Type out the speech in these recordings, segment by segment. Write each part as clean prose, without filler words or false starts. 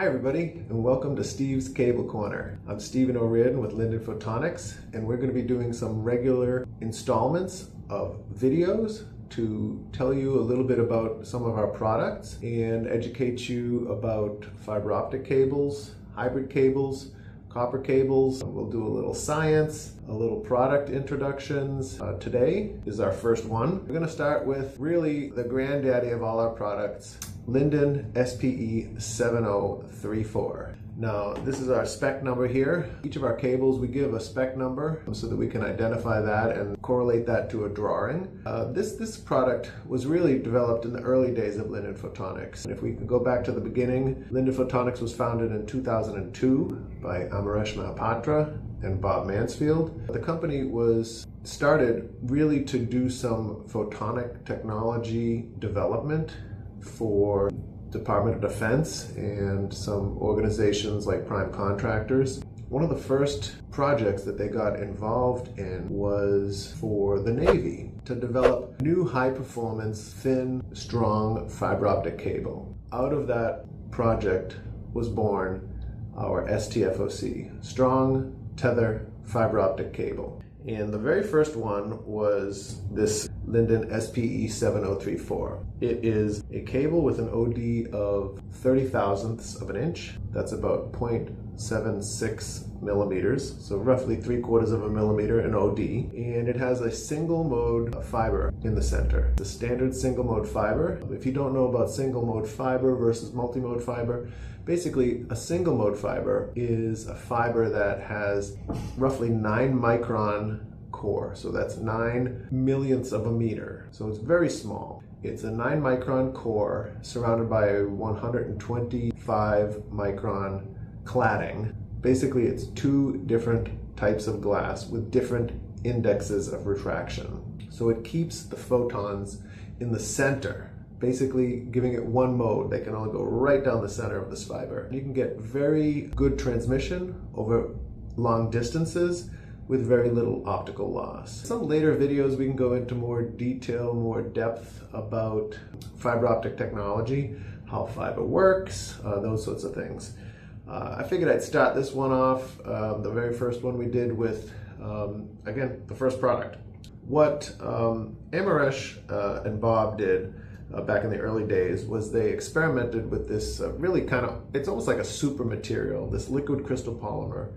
everybody, and welcome to Steve's Cable Corner. I'm Stephen O'Riordan with Linden Photonics, and we're going to be doing some regular installments of videos to tell you a little bit about some of our products and educate you about fiber optic cables, hybrid cables, copper cables. We'll do a little science, a little product introductions. Today is our first one. We're going to start with really the granddaddy of all our products, Linden SPE 7034. Now, this is our spec number here. Each of our cables, we give a spec number so that we can identify that and correlate that to a drawing. This product was really developed in the early days of Linden Photonics. And if we can go back to the beginning, Linden Photonics was founded in 2002 by Amaresh Mahapatra and Bob Mansfield. The company was started really to do some photonic technology development for Department of Defense and some organizations like prime contractors. One of the first projects that they got involved in was for the Navy to develop new high-performance, thin, strong fiber optic cable. Out of that project was born our STFOC, Strong Tether Fiber Optic Cable. And the very first one was this Linden SPE 7034. It is a cable with an OD of 30 thousandths of an inch. That's about 0.76 millimeters, so roughly 3/4 of a millimeter in OD. And it has a single mode fiber in the center. The standard single mode fiber. If you don't know about single mode fiber versus multi-mode fiber, basically a single mode fiber is a fiber that has roughly 9 micron core. So that's 9 millionths of a meter. So it's very small. It's a 9 micron core surrounded by a 125 micron cladding. Basically, it's two different types of glass with different indexes of refraction. So it keeps the photons in the center, basically giving it one mode. They can only go right down the center of this fiber. You can get very good transmission over long distances with very little optical loss. Some later videos we can go into more detail, more depth about fiber optic technology, how fiber works, those sorts of things. I figured I'd start this one off, the very first one we did with, again, the first product. What Amaresh and Bob did back in the early days was they experimented with this really kind of, it's almost like a super material, this liquid crystal polymer.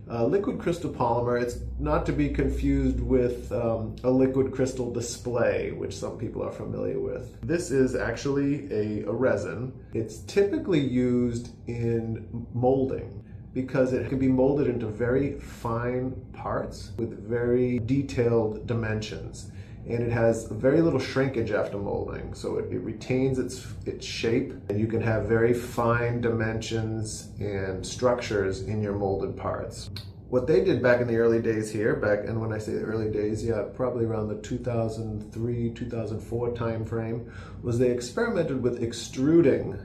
Liquid crystal polymer, it's not to be confused with a liquid crystal display, which some people are familiar with. This is actually a resin. It's typically used in molding because it can be molded into very fine parts with very detailed dimensions. And it has very little shrinkage after molding, so it retains its shape, and you can have very fine dimensions and structures in your molded parts. What they did back in the early days here, and when I say the early days, yeah, probably around the 2003, 2004 time frame, was they experimented with extruding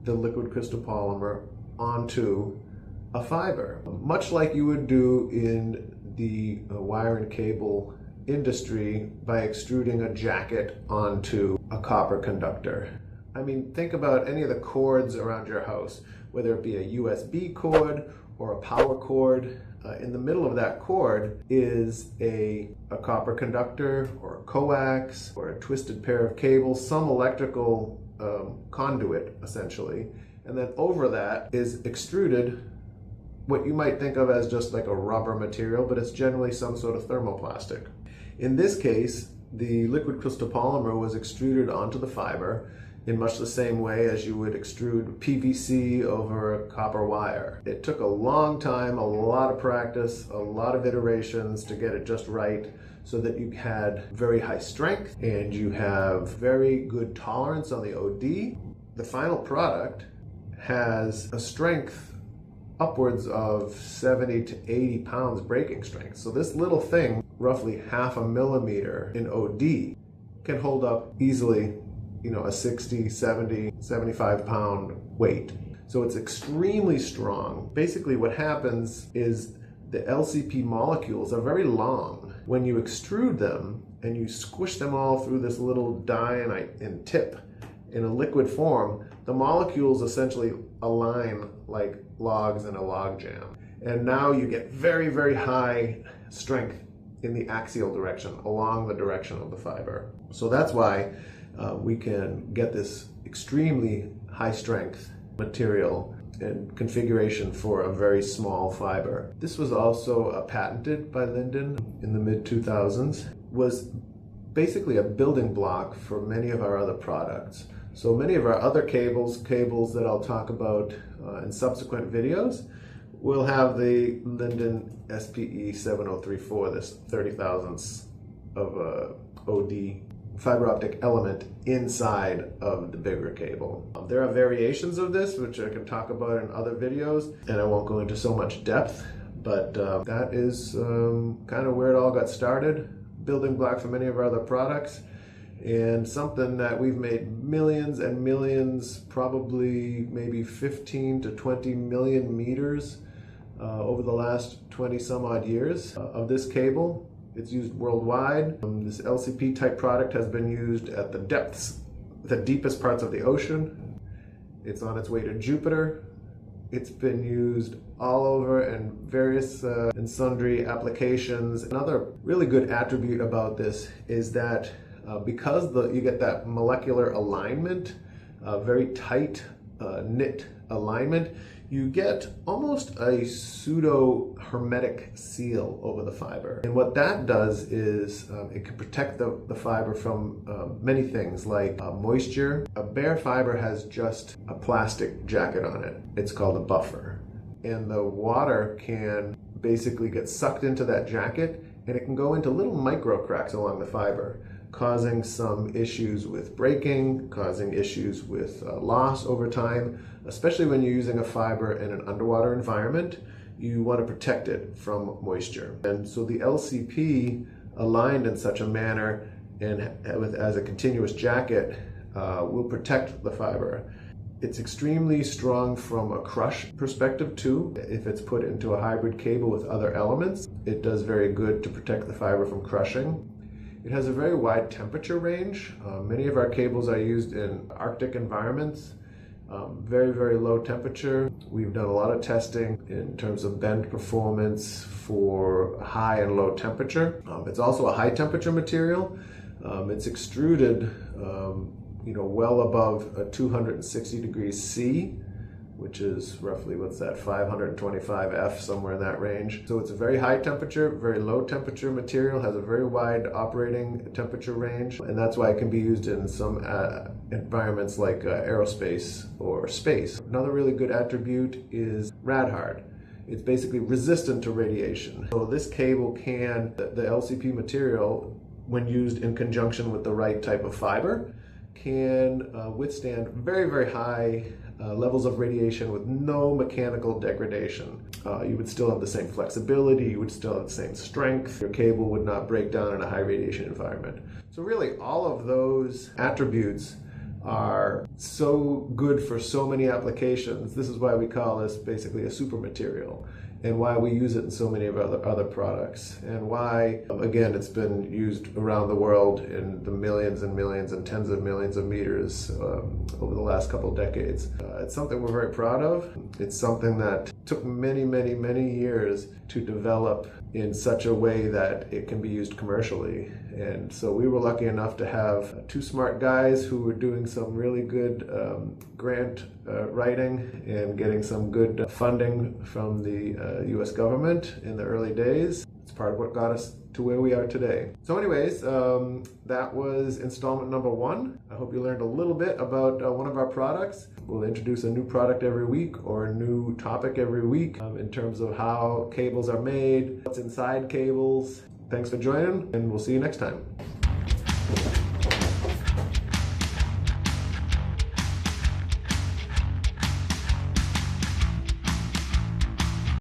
the liquid crystal polymer onto a fiber, much like you would do in the wire and cable industry by extruding a jacket onto a copper conductor. I mean, think about any of the cords around your house, whether it be a USB cord or a power cord. In the middle of that cord is a copper conductor or a coax or a twisted pair of cables, some electrical conduit essentially. And then over that is extruded what you might think of as just like a rubber material, but it's generally some sort of thermoplastic. In this case, the liquid crystal polymer was extruded onto the fiber in much the same way as you would extrude PVC over a copper wire. It took a long time, a lot of practice, a lot of iterations to get it just right so that you had very high strength and you have very good tolerance on the OD. The final product has a strength upwards of 70 to 80 pounds breaking strength. So this little thing, roughly 0.5 millimeter in OD, can hold up easily, you know, a 60, 70, 75 pound weight. So it's extremely strong. Basically what happens is the LCP molecules are very long. When you extrude them and you squish them all through this little die and tip, in a liquid form, the molecules essentially align like logs in a log jam. And now you get very, very high strength in the axial direction, along the direction of the fiber. So that's why we can get this extremely high strength material and configuration for a very small fiber. This was also patented by Linden in the mid-2000s, was basically a building block for many of our other products. So many of our other cables that I'll talk about in subsequent videos, will have the Linden SPE 7034, this 30 thousandths of a OD fiber optic element inside of the bigger cable. There are variations of this, which I can talk about in other videos, and I won't go into so much depth, but that is kind of where it all got started. Building block for many of our other products, and something that we've made millions and millions, probably maybe 15 to 20 million meters over the last 20 some odd years of this cable. It's used worldwide. This LCP type product has been used at the depths, the deepest parts of the ocean. It's on its way to Jupiter. It's been used all over in various and sundry applications. Another really good attribute about this is that because you get that molecular alignment, very tight knit alignment, you get almost a pseudo hermetic seal over the fiber. And what that does is it can protect the fiber from many things like moisture. A bare fiber has just a plastic jacket on it. It's called a buffer. And the water can basically get sucked into that jacket, and it can go into little micro cracks along the fiber, causing some issues with breaking, causing issues with loss over time, especially when you're using a fiber in an underwater environment. You want to protect it from moisture. And so the LCP aligned in such a manner and as a continuous jacket will protect the fiber. It's extremely strong from a crush perspective too. If it's put into a hybrid cable with other elements, it does very good to protect the fiber from crushing. It has a very wide temperature range. Many of our cables are used in Arctic environments, very, very low temperature. We've done a lot of testing in terms of bend performance for high and low temperature. It's also a high temperature material. It's extruded well above 260 degrees C, which is roughly, what's that, 525 F, somewhere in that range. So it's a very high temperature, very low temperature material, has a very wide operating temperature range, and that's why it can be used in some environments like aerospace or space. Another really good attribute is rad hard. It's basically resistant to radiation. So this cable can, the LCP material, when used in conjunction with the right type of fiber, can withstand very, very high levels of radiation with no mechanical degradation. You would still have the same flexibility, you would still have the same strength. Your cable would not break down in a high radiation environment. So really all of those attributes are so good for so many applications. This is why we call this basically a super material, and why we use it in so many of our other products, and why, again, it's been used around the world in the millions and millions and tens of millions of meters over the last couple of decades. It's something we're very proud of. It's something that took many, many, many years to develop in such a way that it can be used commercially. And so we were lucky enough to have two smart guys who were doing some really good grant writing and getting some good funding from the US government in the early days. It's part of what got us to where we are today. So anyways, that was installment number 1. I hope you learned a little bit about one of our products. We'll introduce a new product every week or a new topic every week in terms of how cables are made, what's inside cables. Thanks for joining, and we'll see you next time.